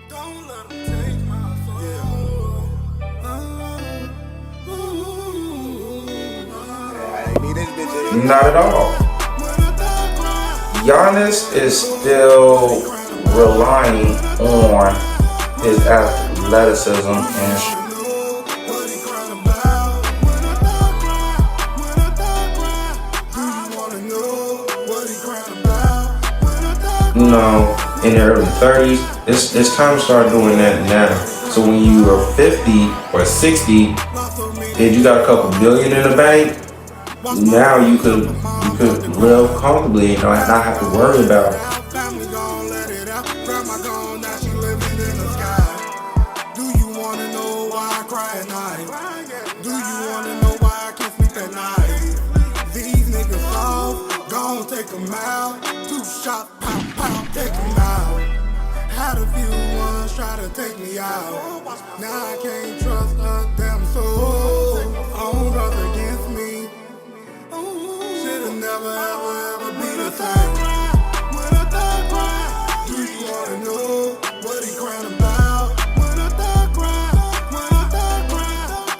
Don't let 'em take my soul. Not at all. Giannis is still relying on his athleticism and in the early 30s. It's time to start doing that now. So when you are 50 or 60 and you got a couple billion in the bank, now you could live comfortably and not have to worry about it. Do you wanna know why I cry at night? Do you wanna know why I can't sleep at night? These niggas off, gon' take them out. 2 shots, pow, pow, take them out. Had a few ones try to take me out. Now I can't trust a damn soul. Own brothers against me. Should've never ever ever be the same. When a thug cry, do you wanna know what he crying about? When a thug cry,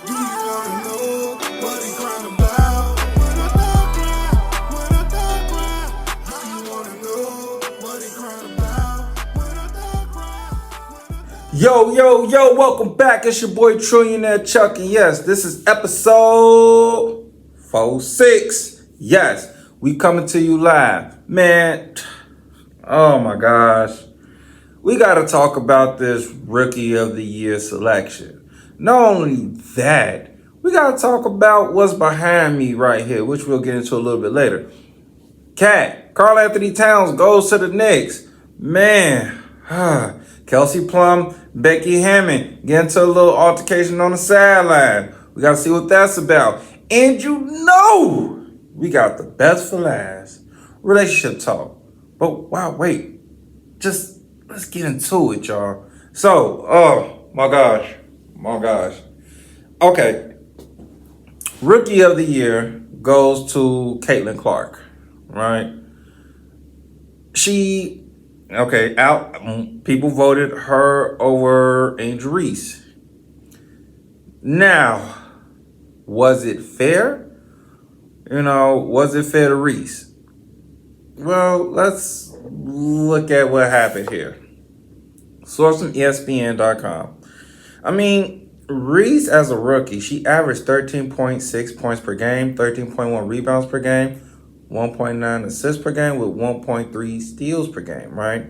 do you wanna know what he crying about? When a thug cry, do you wanna know what he crying about? When a thug cry. Yo, welcome back. It's your boy Trillionaire Chuck, and yes, this is episode 46. Yes, we coming to you live. Man, oh my gosh. We got to talk about this Rookie of the Year selection. Not only that, we got to talk about what's behind me right here, which we'll get into a little bit later. Karl Anthony Towns goes to the Knicks. Man, Kelsey Plum, Becky Hammond get into a little altercation on the sideline. We got to see what that's about. And you know, we got the best for last. Relationship talk. But wow, wait. Just let's get into it, y'all. So, oh my gosh. Okay. Rookie of the Year goes to Caitlin Clark, right? People voted her over Angel Reese. Now, was it fair? Was it fair to Reese? Well, let's look at what happened here. Source from ESPN.com. Reese as a rookie, she averaged 13.6 points per game, 13.1 rebounds per game, 1.9 assists per game with 1.3 steals per game, right?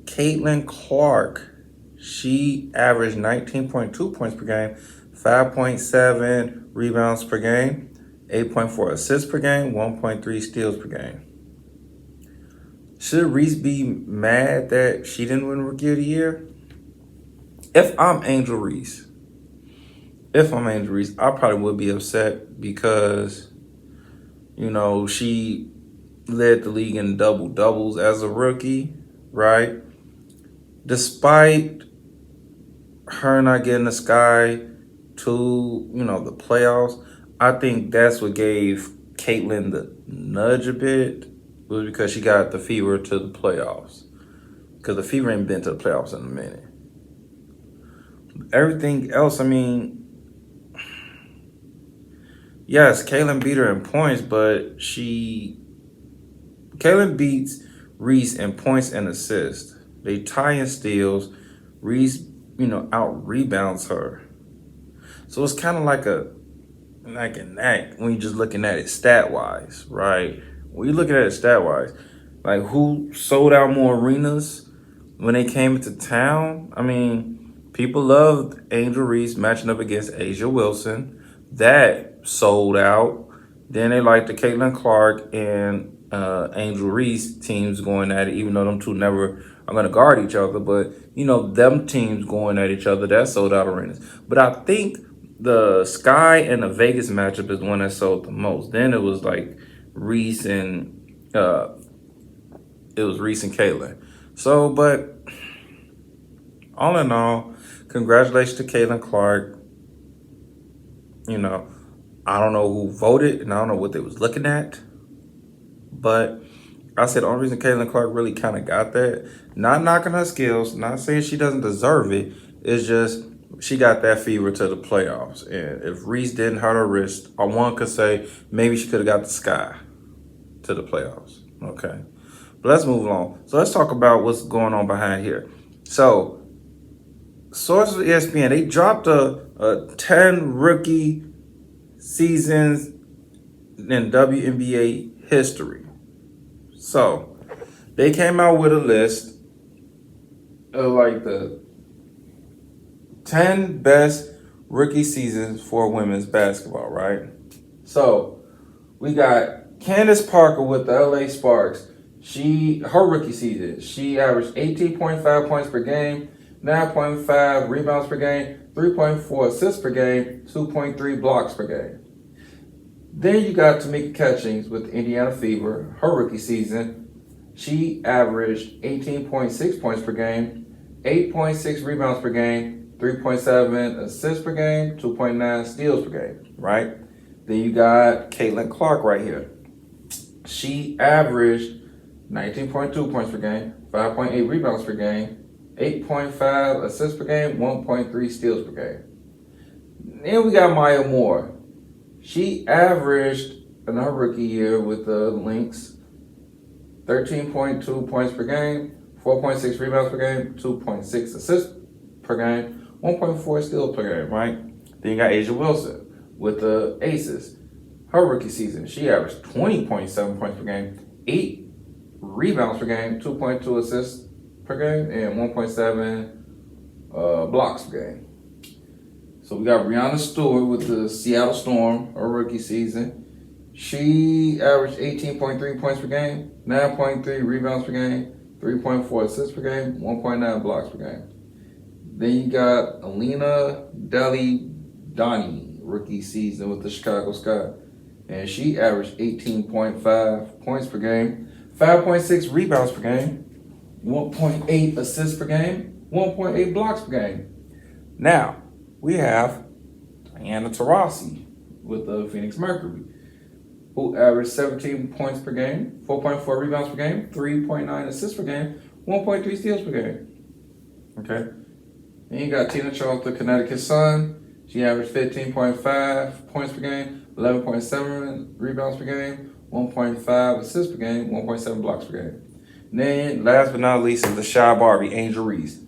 Caitlin Clark, she averaged 19.2 points per game, 5.7 rebounds per game, 8.4 assists per game, 1.3 steals per game. Should Reese be mad that she didn't win Rookie of the Year? If I'm Angel Reese, I probably would be upset because, she led the league in double-doubles as a rookie, right? Despite her not getting the sky to, the playoffs, I think that's what gave Caitlin the nudge a bit, was because she got the fever to the playoffs. Because the fever ain't been to the playoffs in a minute. Everything else, yes, Caitlin beat her in points, but Caitlin beats Reese in points and assists. They tie in steals. Reese, out rebounds her. So it's kind of like an act when you're just looking at it stat wise, right? When you're looking at it stat wise, like who sold out more arenas when they came into town? People loved Angel Reese matching up against Asia Wilson. That sold out. Then they liked the Caitlin Clark and Angel Reese teams going at it, even though them two never are going to guard each other. But, them teams going at each other, that sold out arenas. But I think the Sky and the Vegas matchup is the one that sold the most. Then it was like Reese and Caitlin. So, but all in all, congratulations to Caitlin Clark. I don't know who voted and I don't know what they was looking at, but I said the only reason Caitlin Clark really kind of got that, not knocking her skills, not saying she doesn't deserve it, it's just she got that fever to the playoffs. And if Reese didn't hurt her wrist, or one could say maybe she could have got the sky to the playoffs. Okay. But let's move along. So let's talk about what's going on behind here. So sources of ESPN, they dropped a 10 rookie seasons in WNBA history. So they came out with a list of like the 10 best rookie seasons for women's basketball, right? So we got Candace Parker with the LA Sparks. Her rookie season, she averaged 18.5 points per game, 9.5 rebounds per game, 3.4 assists per game, 2.3 blocks per game. Then you got Tamika Catchings with Indiana Fever. Her rookie season, she averaged 18.6 points per game, 8.6 rebounds per game, 3.7 assists per game, 2.9 steals per game, right? Then you got Caitlin Clark right here. She averaged 19.2 points per game, 5.8 rebounds per game, 8.5 assists per game, 1.3 steals per game. Then we got Maya Moore. She averaged in her rookie year with the Lynx 13.2 points per game, 4.6 rebounds per game, 2.6 assists per game, 1.4 steals per game, right? Then you got Asia Wilson with the Aces. Her rookie season, she averaged 20.7 points per game, 8 rebounds per game, 2.2 assists per game, and 1.7 blocks per game. So we got Brianna Stewart with the Seattle Storm, her rookie season. She averaged 18.3 points per game, 9.3 rebounds per game, 3.4 assists per game, 1.9 blocks per game. Then you got Alina Dali-Dani, rookie season with the Chicago Sky. And she averaged 18.5 points per game, 5.6 rebounds per game, 1.8 assists per game, 1.8 blocks per game. Now, we have Diana Taurasi with the Phoenix Mercury, who averaged 17 points per game, 4.4 rebounds per game, 3.9 assists per game, 1.3 steals per game. Okay. Then you got Tina Charles, the Connecticut Sun. She averaged 15.5 points per game, 11.7 rebounds per game, 1.5 assists per game, 1.7 blocks per game. And then, last but not least, is the Shy Barbie, Angel Reese.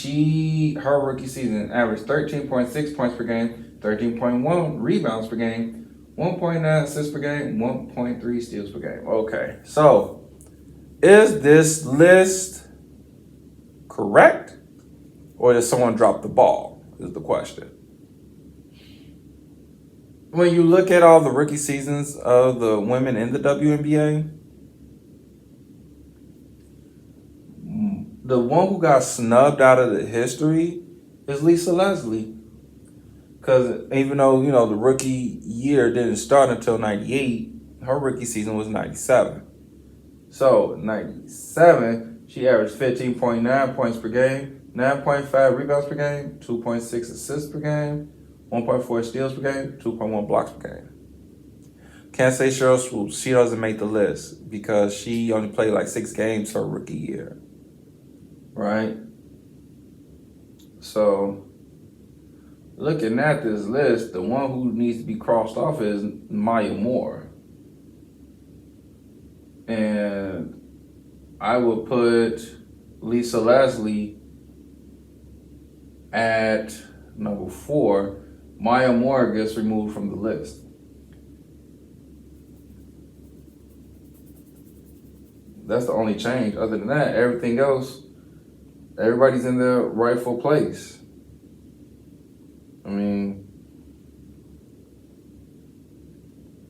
Her rookie season averaged 13.6 points per game, 13.1 rebounds per game, 1.9 assists per game, 1.3 steals per game. Okay, so is this list correct, or did someone drop the ball, is the question. When you look at all the rookie seasons of the women in the WNBA, the one who got snubbed out of the history is Lisa Leslie. Because even though, the rookie year didn't start until 98, her rookie season was 97. So, 97, she averaged 15.9 points per game, 9.5 rebounds per game, 2.6 assists per game, 1.4 steals per game, 2.1 blocks per game. Can't say Cheryl Swoops. She doesn't make the list because she only played like 6 games her rookie year. Right? So, looking at this list, the one who needs to be crossed off is Maya Moore. And I would put Lisa Leslie at number 4. Maya Moore gets removed from the list. That's the only change. Other than that, everything else, everybody's in their rightful place. I mean,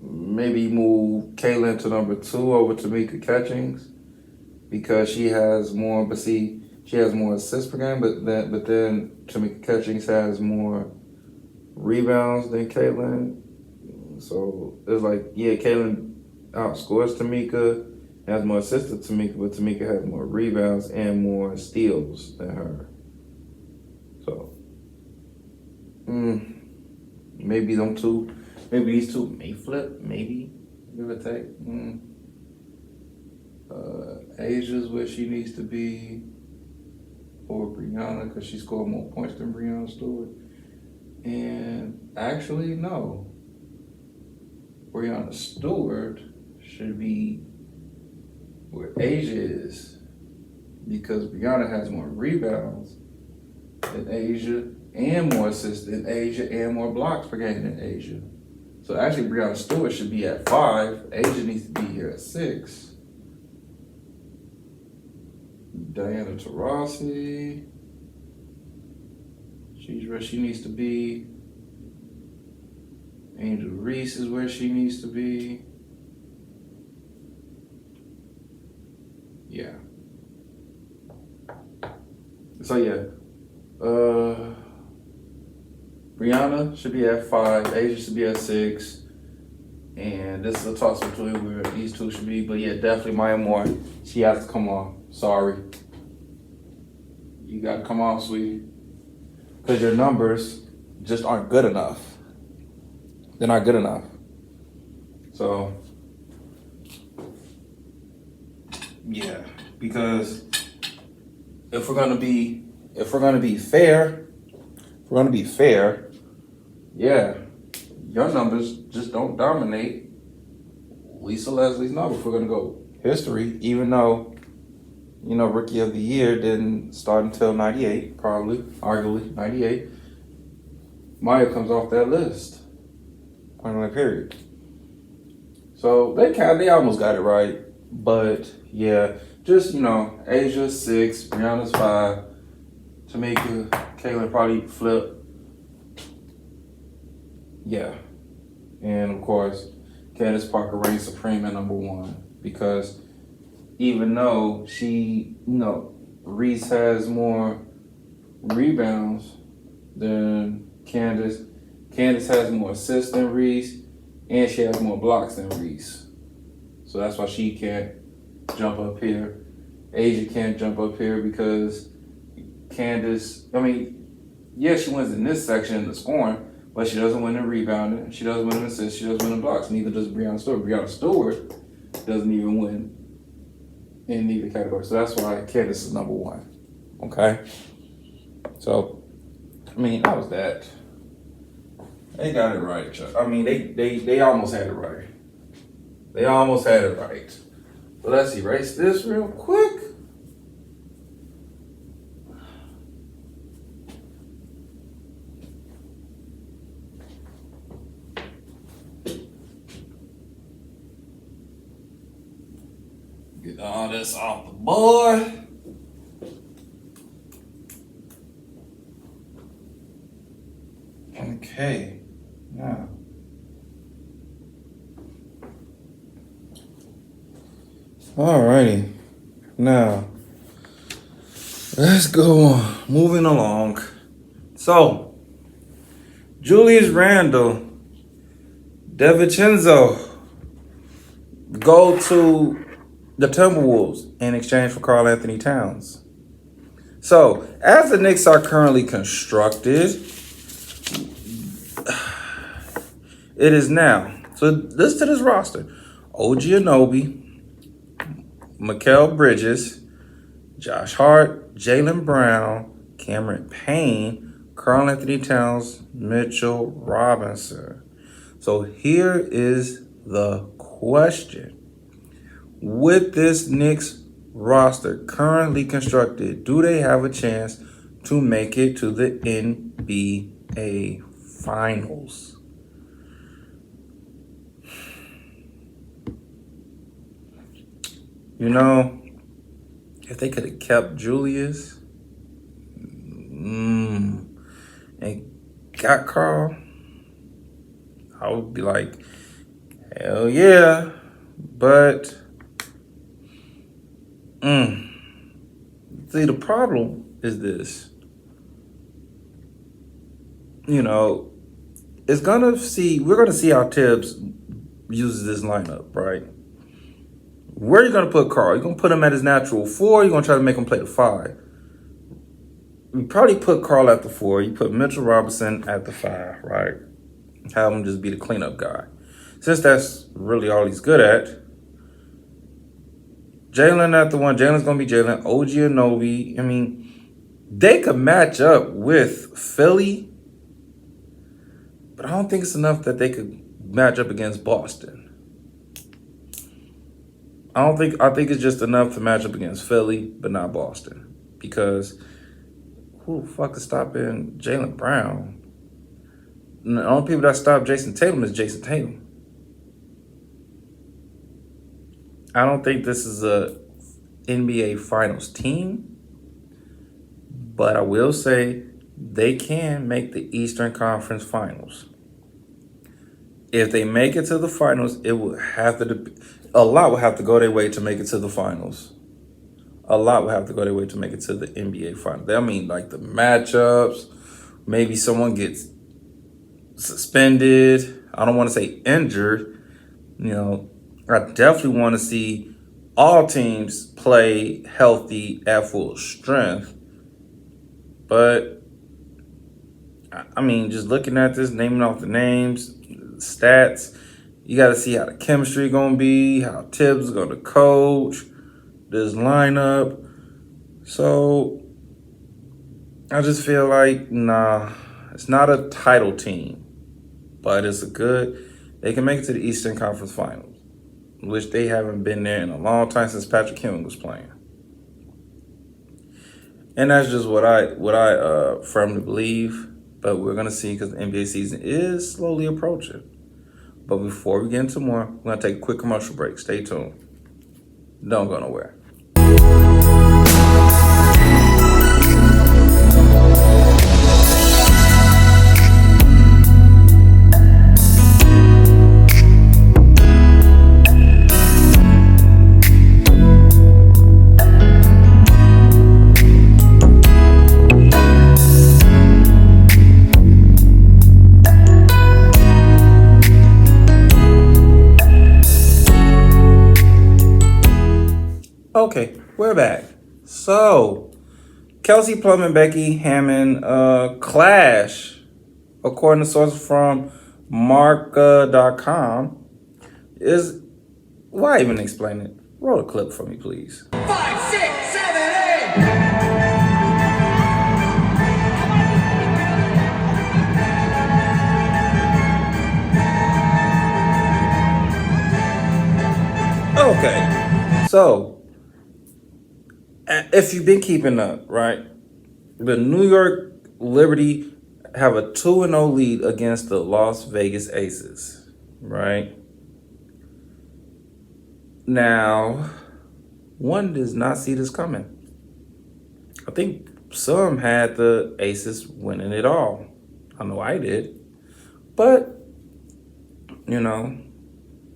maybe move Kaylin to number 2 over Tamika Catchings because she has more. But see, she has more assists per game. But then Tamika Catchings has more rebounds than Kaylin. So it's like, yeah, Kaylin outscores Tamika, has more assists than Tamika, but Tamika has more rebounds and more steals than her. So maybe these two may flip, maybe, give or take. Asia's where she needs to be, or Brianna, because she scored more points than Brianna Stewart. And actually, no. Brianna Stewart should be where Asia is, because Brianna has more rebounds than Asia, and more assists than Asia, and more blocks per game than Asia. So actually, Brianna Stewart should be at 5. Asia needs to be here at 6. Diana Taurasi, she's where she needs to be. Angel Reese is where she needs to be. Yeah. So yeah, Brianna should be at 5. Asia should be at 6. And this is a toss between where these two should be. But yeah, definitely Maya Moore. She has to come on. Sorry. You got to come on, sweetie. Because your numbers just aren't good enough. They're not good enough. So, yeah. Because if we're gonna be fair, yeah, your numbers just don't dominate Lisa Leslie's number. If we're gonna go history, even though, you know, Rookie of the Year didn't start until 98, probably, arguably 98. Maya comes off that list. Point blank period. So they almost got it right, but yeah, just, you know, Asia 6, Brianna's 5, Tamika, Kaylin probably flip. Yeah. And of course, Candace Parker reigns supreme at number 1, because even though she, you know, Reese has more rebounds than Candace has more assists than Reese, and she has more blocks than Reese. So that's why she can't jump up here. Asia can't jump up here because Candace, I mean, yeah, she wins in this section in the scoring, but she doesn't win in rebounding. She doesn't win in assists. She doesn't win in blocks. Neither does Brianna Stewart. Brianna Stewart doesn't even win in either category. So that's why Candace is number 1. Okay? So, I mean, that was that. They got it right, Chuck. I mean, they almost had it right. They almost had it right. But let's erase this real quick. Get all this off the board. Okay. Now, alrighty. Now, let's go on. Moving along. So, Julius Randle, DiVincenzo go to the Timberwolves in exchange for Karl Anthony Towns. So, as the Knicks are currently constructed, it is now. So listen to this roster. OG Anunoby, Mikal Bridges, Josh Hart, Jaylen Brown, Cameron Payne, Karl Anthony Towns, Mitchell Robinson. So here is the question. With this Knicks roster currently constructed, do they have a chance to make it to the NBA Finals? You know, if they could have kept Julius and got Karl, I would be like, hell yeah. But, see, the problem is this. You know, we're gonna see how Tibbs uses this lineup, right? Where are you going to put Karl? You're going to put him at his natural 4. You're going to try to make him play the 5. You probably put Karl at the 4. You put Mitchell Robinson at the 5, right? Have him just be the cleanup guy. Since that's really all he's good at, Jalen not the one. Jalen's gonna be Jalen. OG Anunoby. I mean, they could match up with Philly, but I don't think it's enough that they could match up against Boston. I think it's just enough to match up against Philly, but not Boston. Because who the fuck is stopping Jaylen Brown? The only people that stop Jason Tatum is Jason Tatum. I don't think this is a NBA Finals team, but I will say they can make the Eastern Conference Finals. If they make it to the finals, it will have to. A lot will have to go their way to make it to the finals. A lot will have to go their way to make it to the NBA finals. I mean, like the matchups. Maybe someone gets suspended. I don't want to say injured. You know, I definitely want to see all teams play healthy at full strength. But I mean, just looking at this, naming off the names, stats, you got to see how the chemistry going to be, how Tibbs is going to coach this lineup. So I just feel like, nah, it's not a title team, but it's they can make it to the Eastern Conference Finals, which they haven't been there in a long time since Patrick Ewing was playing. And that's just what I firmly believe. But we're going to see, because the NBA season is slowly approaching. But before we get into more, we're going to take a quick commercial break. Stay tuned. Don't go nowhere. Okay, we're back. So, Kelsey Plum and Becky Hammond clash, according to sources from Marca.com. Why even explain it? Roll a clip for me, please. 5, 6, 7, 8. Okay, so if you've been keeping up, right, the New York Liberty have a 2-0 lead against the Las Vegas Aces, right? Now, one does not see this coming. I think some had the Aces winning it all. I know I did. But,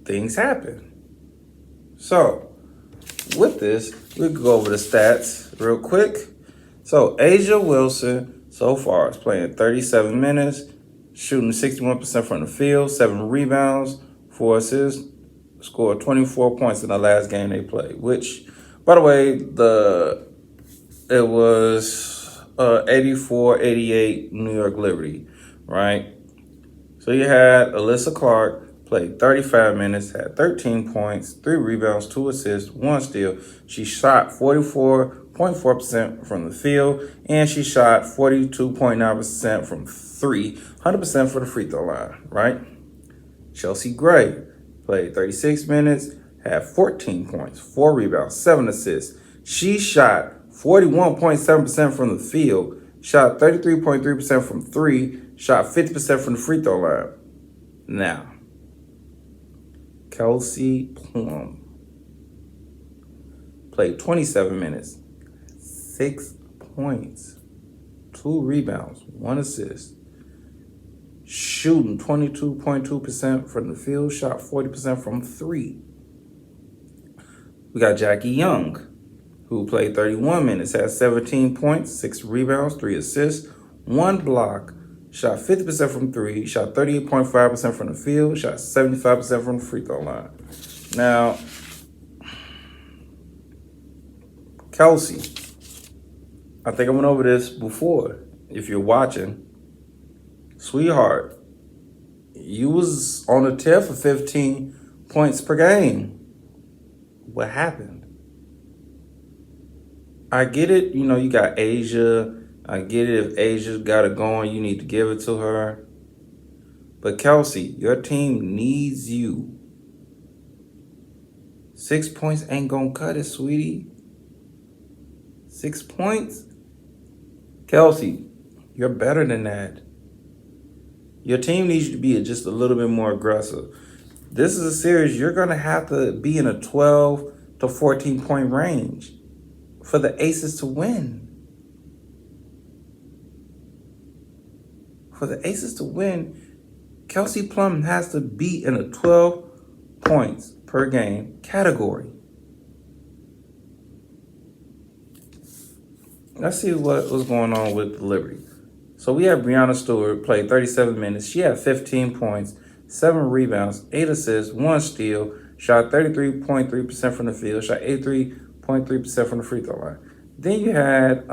things happen. So, with this, we can go over the stats real quick. So, Asia Wilson so far is playing 37 minutes, shooting 61% from the field, 7 rebounds, 4 assists, scored 24 points in the last game they played, which, by the way, it was 84-88 New York Liberty, right? So you had Alyssa Clark, played 35 minutes, had 13 points, 3 rebounds, 2 assists, 1 steal. She shot 44.4% from the field, and she shot 42.9% from 3, 100% for the free throw line, right? Chelsea Gray played 36 minutes, had 14 points, 4 rebounds, 7 assists. She shot 41.7% from the field, shot 33.3% from 3, shot 50% from the free throw line. Now, Kelsey Plum played 27 minutes, 6 points, 2 rebounds, 1 assist, shooting 22.2% from the field, shot 40% from 3. We got Jackie Young, who played 31 minutes, had 17 points, 6 rebounds, 3 assists, 1 block, shot 50% from 3, shot 38.5% from the field, shot 75% from the free throw line. Now, Kelsey, I think I went over this before. If you're watching, sweetheart, you was on a tear for 15 points per game. What happened? I get it. You know, you got Asia. I get it. If Asia's got it going, you need to give it to her. But Kelsey, your team needs you. 6 points ain't gonna cut it, sweetie. 6 points? Kelsey, you're better than that. Your team needs you to be just a little bit more aggressive. This is a series you're gonna have to be in a 12 to 14 point range for the Aces to win. For the Aces to win, Kelsey Plum has to be in a 12 points per game category. Let's see what was going on with Liberty. So we have Brianna Stewart played 37 minutes. She had 15 points, 7 rebounds, 8 assists, 1 steal, shot 33.3% from the field, shot 83.3% from the free throw line. Then you had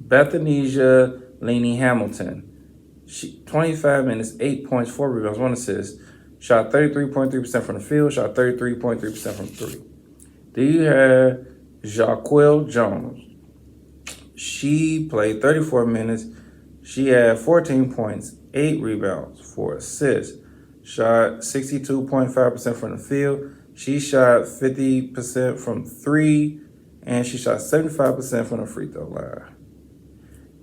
Bethanesia Laney Hamilton. 25 minutes, 8 points, 4 rebounds, 1 assist, shot 33.3% from the field, shot 33.3% from 3. Then you had Jaquil Jones. She played 34 minutes. She had 14 points, 8 rebounds, 4 assists, shot 62.5% from the field. She shot 50% from 3, and she shot 75% from the free throw line.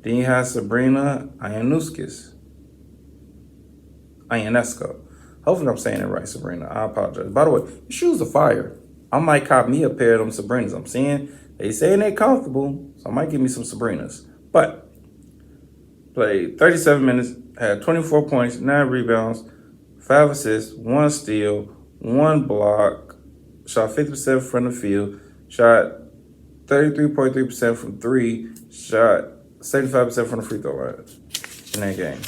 Then you have Sabrina Ionescu. Hopefully I'm saying it right, Sabrina. I apologize. By the way, your shoes are fire. I might cop me a pair of them Sabrinas. I'm seeing they saying they're comfortable, so I might give me some Sabrinas. But played 37 minutes, had 24 points, 9 rebounds, 5 assists, 1 steal, 1 block, shot 50% from the field, shot 33.3% from 3, shot 75% from the free throw line in that game.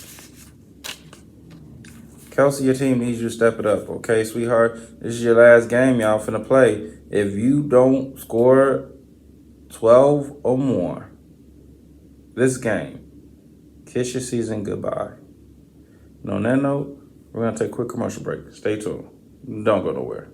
Kelsey, your team needs you to step it up, okay, sweetheart? This is your last game y'all finna play. If you don't score 12 or more this game, kiss your season goodbye. And on that note, we're gonna take a quick commercial break. Stay tuned. Don't go nowhere.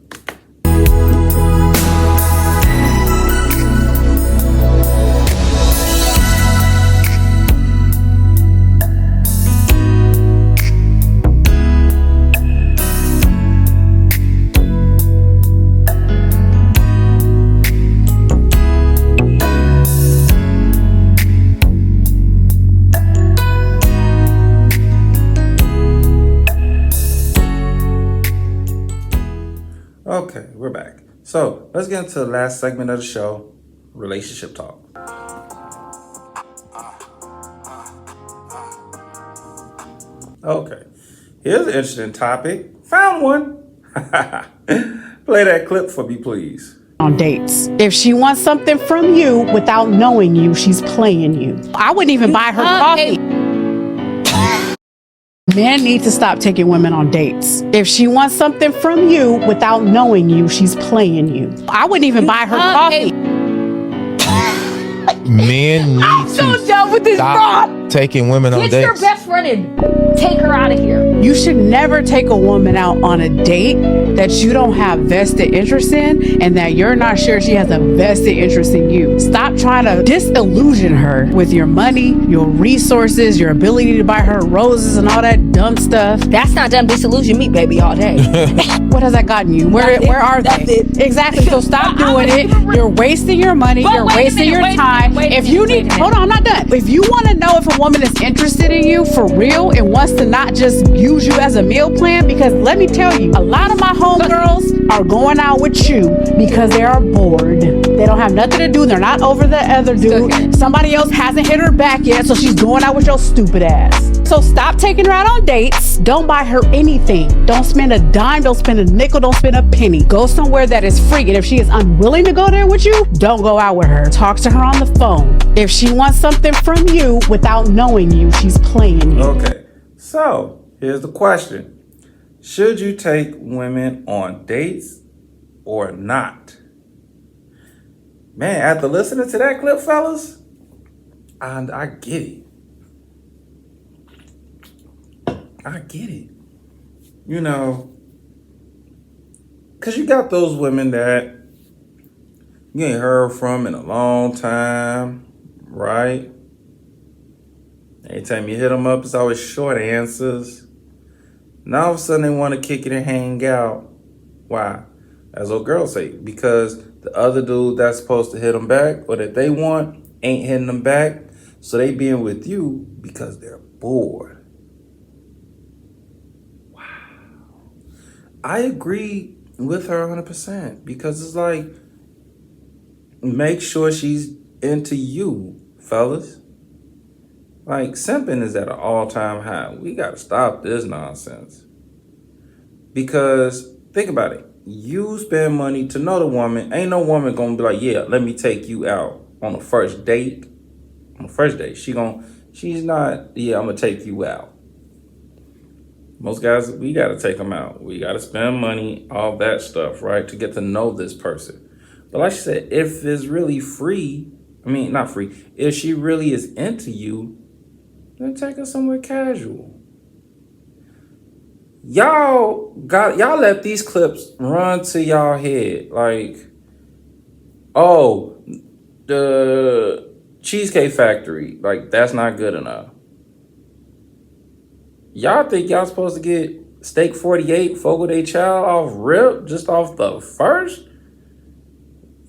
Okay, we're back. So let's get into the last segment of the show, relationship talk. Okay, here's an interesting topic. Found one. Play that clip for me, please. On dates. If she wants something from you without knowing you, she's playing you. I wouldn't even buy her coffee. Men need to stop taking women on dates. If she wants something from you without knowing you, she's playing you. I wouldn't even buy her coffee. Men need to done with this stop taking women on Get dates. your best friend and take her out of here. You should never take a woman out on a date that you don't have vested interest in and that you're not sure she has a vested interest in you. Stop trying to disillusion her with your money, your resources, your ability to buy her roses and all that dumb stuff. That's not done disillusion me, baby, all day. What has that gotten you? Where are they? Exactly. So stop doing it. You're wasting your money. But You're wait a wasting minute, your time. wait a If you minute, need, wait a hold on, I'm not done. If you want to know if a woman is interested in you for real and wants to not just use you as a meal plan, because let me tell you, a lot of my homegirls are going out with you because they are bored. They don't have nothing to do. They're not over the other dude. Somebody else hasn't hit her back yet, so she's going out with your stupid ass. So stop taking her out on dates. Don't buy her anything. Don't spend a dime. Don't spend a nickel. Don't spend a penny. Go somewhere that is free. And if she is unwilling to go there with you, don't go out with her. Talk to her on the phone. If she wants something from you without knowing you, she's playing you. Okay, so here's the question. Should you take women on dates or not? Man, after listening to that clip, fellas, I get it. I get it. You know, because you got those women that you ain't heard from in a long time, right? Anytime you hit them up, it's always short answers. Now all of a sudden they want to kick it and hang out. Why? As old girls say, because the other dude that's supposed to hit them back or that they want ain't hitting them back. So they being with you because they're bored. Wow. I agree with her 100% because it's like, make sure she's into you, fellas. Like, simping is at an all-time high. We got to stop this nonsense. Because, think about it. You spend money to know the woman. Ain't no woman going to be like, yeah, let me take you out on the first date. On the first date. She's not, yeah, I'm going to take you out. Most guys, we got to take them out. We got to spend money, all that stuff, right, to get to know this person. But like I said, if it's really free, not free, if she really is into you, then take her somewhere casual. Y'all let these clips run to y'all head. Like, oh, the Cheesecake Factory, like, that's not good enough. Y'all think y'all supposed to get Steak 48, Fogo de Chao off rip, just off the first?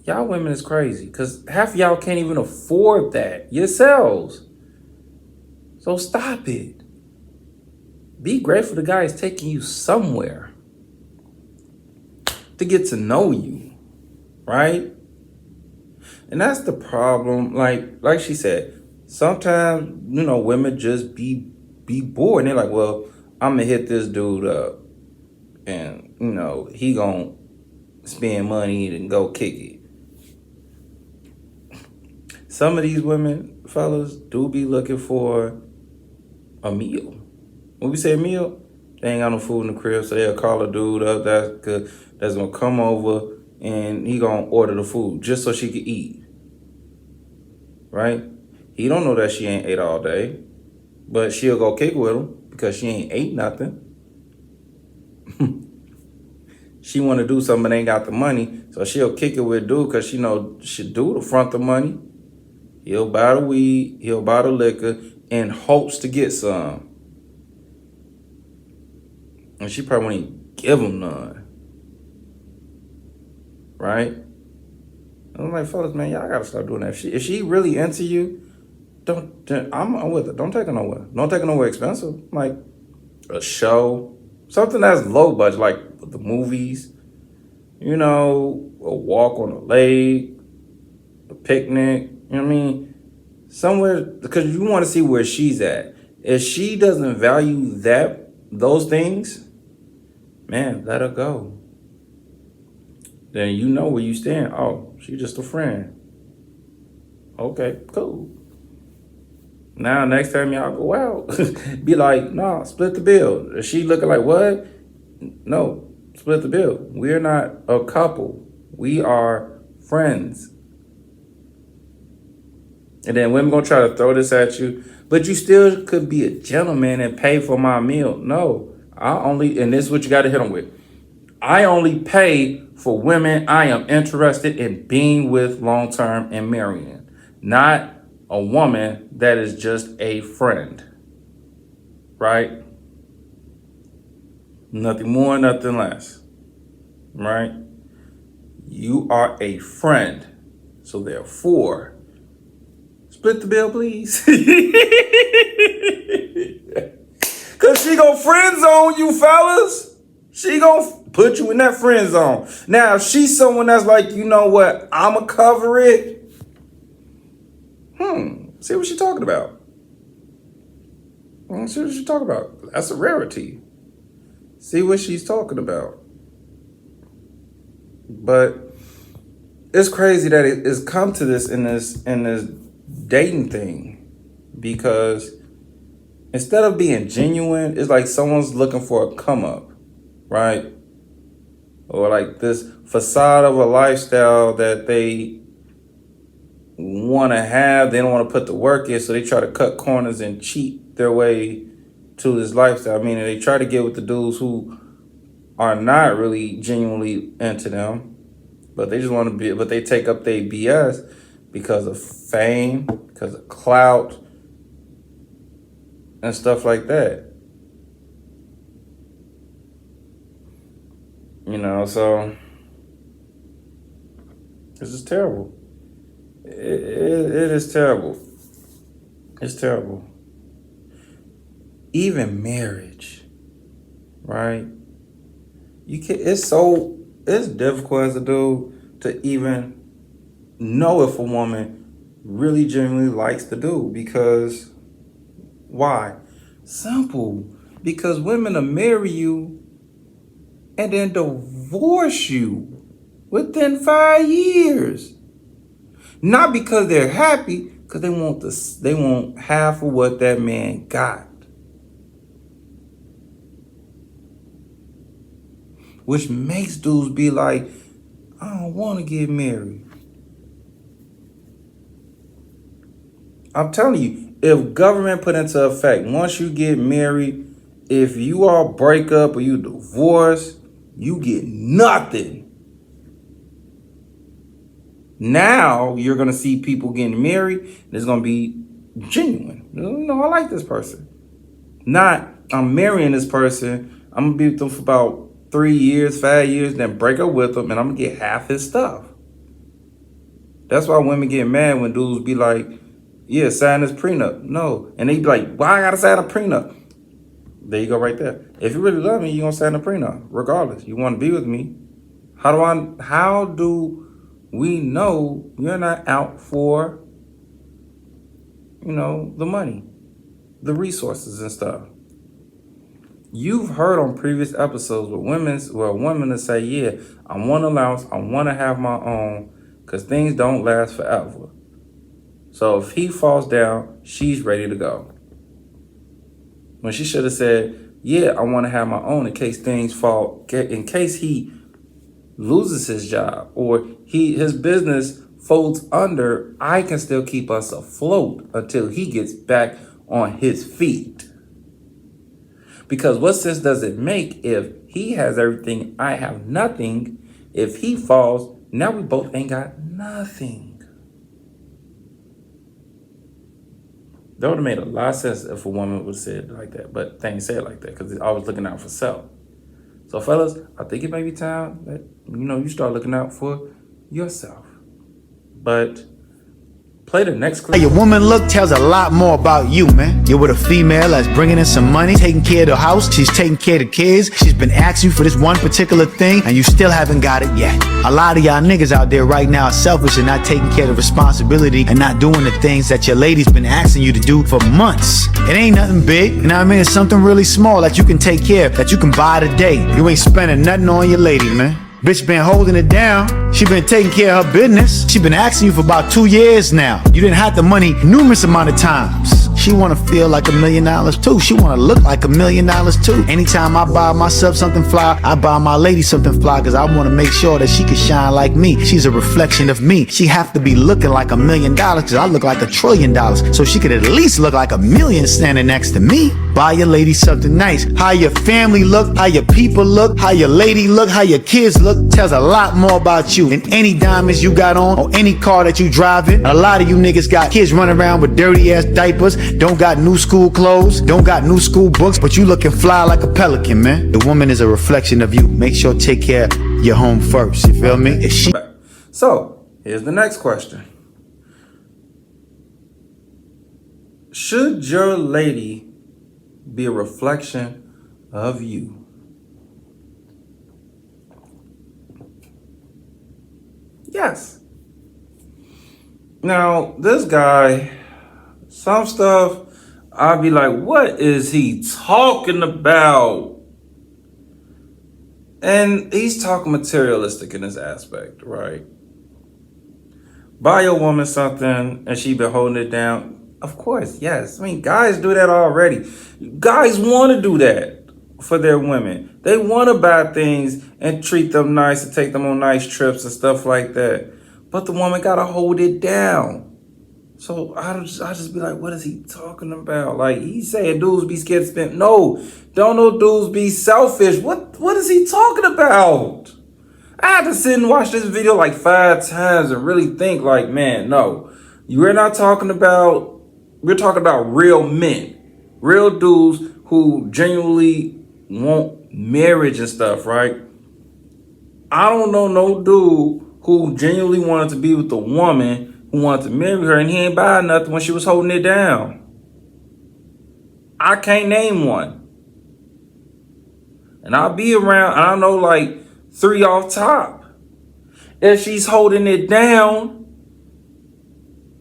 Y'all women is crazy, because half of y'all can't even afford that yourselves. So stop it. Be grateful the guy is taking you somewhere to get to know you, right? And that's the problem. Like she said, sometimes, women just be bored. And they're like, well, I'm going to hit this dude up. And, he going to spend money and go kick it. Some of these women, fellas, do be looking for a meal. When we say a meal, they ain't got no food in the crib, so they'll call a dude up that's gonna come over and he gonna order the food just so she can eat. Right? He don't know that she ain't ate all day, but she'll go kick with him because she ain't ate nothing. She want to do something but ain't got the money, so she'll kick it with dude because she know she do the front the money. He'll buy the weed, he'll buy the liquor in hopes to get some. And she probably won't even give him none. Right? I'm like, fellas, man, y'all gotta start doing that. If she really into you, I'm with her. Don't take her nowhere. Don't take her nowhere expensive. Like a show. Something that's low budget, like the movies. A walk on the lake, a picnic. You know what I mean? Somewhere, because you want to see where she's at. If she doesn't value those things, man, let her go. Then you know where you stand. Oh, she's just a friend. Okay, cool. Now, next time y'all go out, be like, no, split the bill. Is she looking like, what? No, split the bill. We're not a couple. We are friends. And then women gonna try to throw this at you, but you still could be a gentleman and pay for my meal. No, and this is what you gotta hit them with. I only pay for women I am interested in being with long-term and marrying, not a woman that is just a friend, right? Nothing more, nothing less, right? You are a friend, so therefore, split the bill, please. Cause she gon' friend zone you, fellas. She gon' put you in that friend zone. Now, if she's someone that's like, you know what, I'ma cover it. See what she talking about. See what she talking about. That's a rarity. See what she's talking about. But it's crazy that it's come to this in this dating thing, because instead of being genuine, it's like someone's looking for a come up, right? Or like this facade of a lifestyle that they want to have. They don't want to put the work in, so they try to cut corners and cheat their way to this lifestyle. Meaning they try to get with the dudes who are not really genuinely into them, But they just want to be, but they take up their BS because of fame, because of clout, and stuff like that. You know, so this is terrible. It is terrible. It's terrible. Even marriage, right? It's difficult as a dude to even know if a woman really genuinely likes the dude, because why? Simple. Because women will marry you and then divorce you within 5 years. Not because they're happy, because they want half of what that man got. Which makes dudes be like, I don't want to get married. I'm telling you, if government put into effect, once you get married, if you all break up or you divorce, you get nothing. Now you're going to see people getting married, and it's going to be genuine. I like this person. Not, I'm marrying this person, I'm going to be with them for about 3 years, 5 years, then break up with him, and I'm gonna get half his stuff. That's why women get mad when dudes be like, yeah, sign this prenup. No. And they be like, why I gotta sign a prenup? There you go right there. If you really love me, you're gonna sign a prenup, regardless. You wanna be with me. How do we know you're not out for, the money, the resources and stuff? You've heard on previous episodes where women will say, yeah, I want an allowance, I want to have my own, because things don't last forever. So if he falls down, she's ready to go. When she should have said, yeah, I want to have my own in case things fall, in case he loses his job or his business folds under, I can still keep us afloat until he gets back on his feet. Because what sense does it make if he has everything, I have nothing? If he falls, now we both ain't got nothing. That would have made a lot of sense if a woman would have said it like that, but they ain't say it like that because they're always looking out for self. So fellas, I think it may be time that, you start looking out for yourself. But play the next clip. Your woman look tells a lot more about you, man. You're with a female that's bringing in some money, taking care of the house, she's taking care of the kids, she's been asking you for this one particular thing, and you still haven't got it yet. A lot of y'all niggas out there right now are selfish and not taking care of the responsibility and not doing the things that your lady's been asking you to do for months. It ain't nothing big, you know what I mean? It's something really small that you can take care of, that you can buy today. You ain't spending nothing on your lady, man. Bitch been holding it down. She been taking care of her business. She been asking you for about 2 years now. You didn't have the money numerous amount of times. She wanna feel like $1 million too. She wanna look like $1 million too. Anytime I buy myself something fly, I buy my lady something fly, cause I wanna make sure that she can shine like me. She's a reflection of me. She have to be looking like $1 million, cause I look like $1 trillion. So she could at least look like $1 million standing next to me. Buy your lady something nice. How your family look, how your people look, how your lady look, how your kids look, tells a lot more about you than any diamonds you got on or any car that you driving. A lot of you niggas got kids running around with dirty ass diapers, don't got new school clothes, don't got new school books, but you looking fly like a pelican, man. The woman is a reflection of you. Make sure to take care of your home first. You feel me? If she... So, here's the next question. Should your lady be a reflection of you? Yes. Now, this guy, some stuff, I'll be like, what is he talking about? And he's talking materialistic in this aspect, right? Buy your woman something and she been holding it down. Of course, yes. I mean, guys do that already. Guys want to do that for their women. They want to buy things and treat them nice and take them on nice trips and stuff like that. But the woman got to hold it down. So I just be like, what is he talking about? Like, he saying dudes be scared to spend. No, don't know dudes be selfish. What is he talking about? I had to sit and watch this video like 5 times and really think like, man, no. We're talking about real men. Real dudes who genuinely want marriage and stuff, right? I don't know no dude who genuinely wanted to be with a woman who wanted to marry her and he ain't buy nothing when she was holding it down. I can't name one. And I'll be around, I don't know, like 3 off top. If she's holding it down,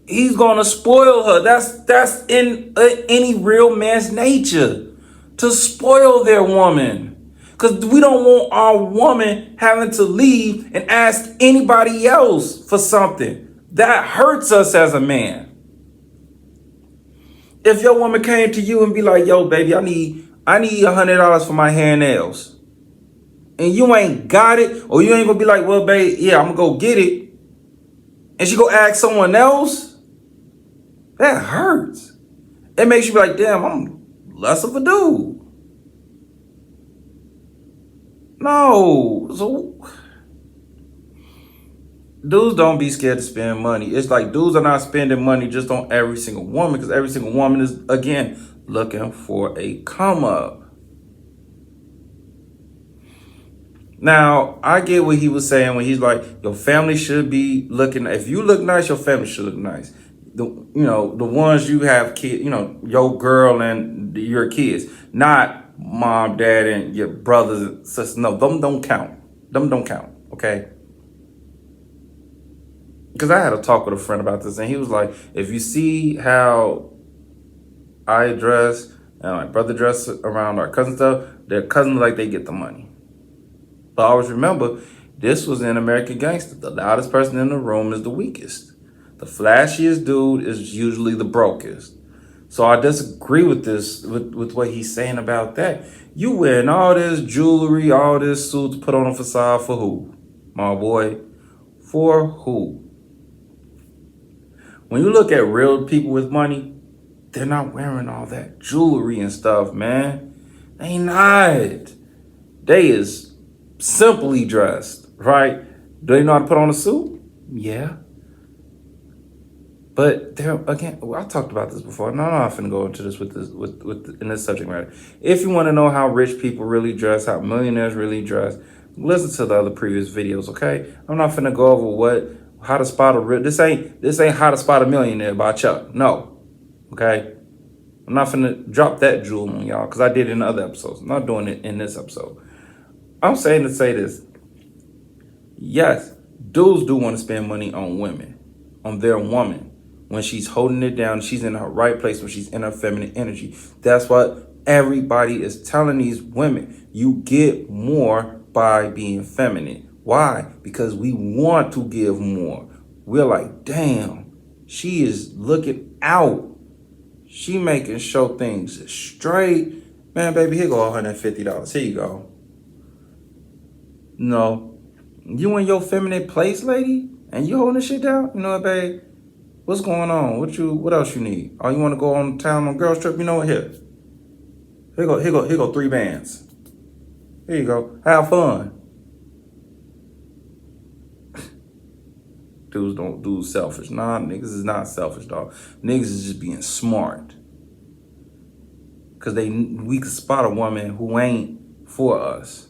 he's gonna spoil her. That's in any real man's nature, to spoil their woman. Because we don't want our woman having to leave and ask anybody else for something. That hurts us as a man. If your woman came to you and be like, yo, baby, I need $100 for my hair and nails. And you ain't got it, or you ain't gonna be like, well, babe, yeah, I'm gonna go get it. And she go ask someone else. That hurts. It makes you be like, damn, I'm less of a dude. No. So dudes don't be scared to spend money. It's like dudes are not spending money just on every single woman, because every single woman is, again, looking for a come up. Now, I get what he was saying when he's like, your family should be looking, if you look nice, your family should look nice. The ones you have kids, your girl and your kids, not mom, dad, and your brothers and sisters. No, them don't count. Them don't count, okay? Because I had a talk with a friend about this, and he was like, if you see how I dress and my brother dress around our cousin stuff, their cousins like they get the money. But always remember, this was in American Gangster. The loudest person in the room is the weakest. The flashiest dude is usually the brokest. So I disagree with this, with what he's saying about that. You wearing all this jewelry, all this suits put on a facade for who? My boy, for who? When you look at real people with money, they're not wearing all that jewelry and stuff, man. They not. They is simply dressed, right? Do they know how to put on a suit? Yeah. But there again, I talked about this before. No, I'm not finna go into this in this subject matter. If you want to know how rich people really dress, how millionaires really dress, listen to the other previous videos, okay? I'm not finna go over how to spot a real. This ain't how to spot a millionaire by Chuck. No, okay? I'm not finna drop that jewel on y'all because I did it in other episodes. I'm not doing it in this episode. I'm saying to say this. Yes, dudes do want to spend money on women, on their woman. When she's holding it down, she's in her right place, when she's in her feminine energy. That's what everybody is telling these women. You get more by being feminine. Why? Because we want to give more. We're like, damn, she is looking out. She making sure things is straight. Man, baby, here go $150. Here you go. No, you in your feminine place, lady, and you holding this shit down? You know what, babe? What's going on? What else you need? Oh, you want to go on town on girls trip? You know what? Here go 3 bands. Here you go. Have fun. Dudes selfish. Nah, niggas is not selfish, dog. Niggas is just being smart. Cause we can spot a woman who ain't for us.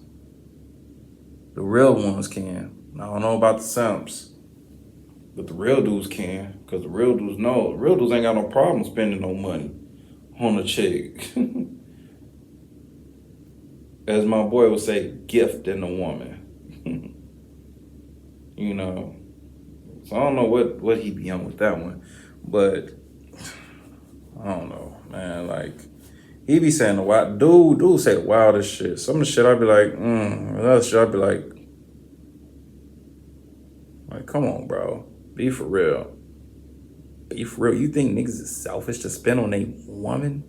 The real ones can. I don't know about the simps. But the real dudes can, because the real dudes know. The real dudes ain't got no problem spending no money on a chick. As my boy would say, gifting a woman. So I don't know what he be on with that one. But I don't know, man. Like, he be saying the wild, dude say the wildest shit. Some of the shit I'd be like, another shit I'd be like, come on, bro. Be for real. Be for real. You think niggas is selfish to spend on a woman?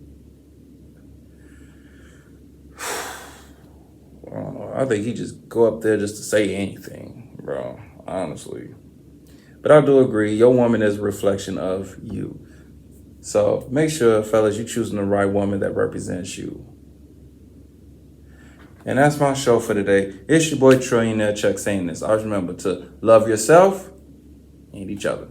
I don't know. I think he just go up there just to say anything, bro. Honestly. But I do agree. Your woman is a reflection of you. So make sure, fellas, you choosing the right woman that represents you. And that's my show for today. It's your boy Trillionaire Chuck saying this. Always remember to love yourself and each other.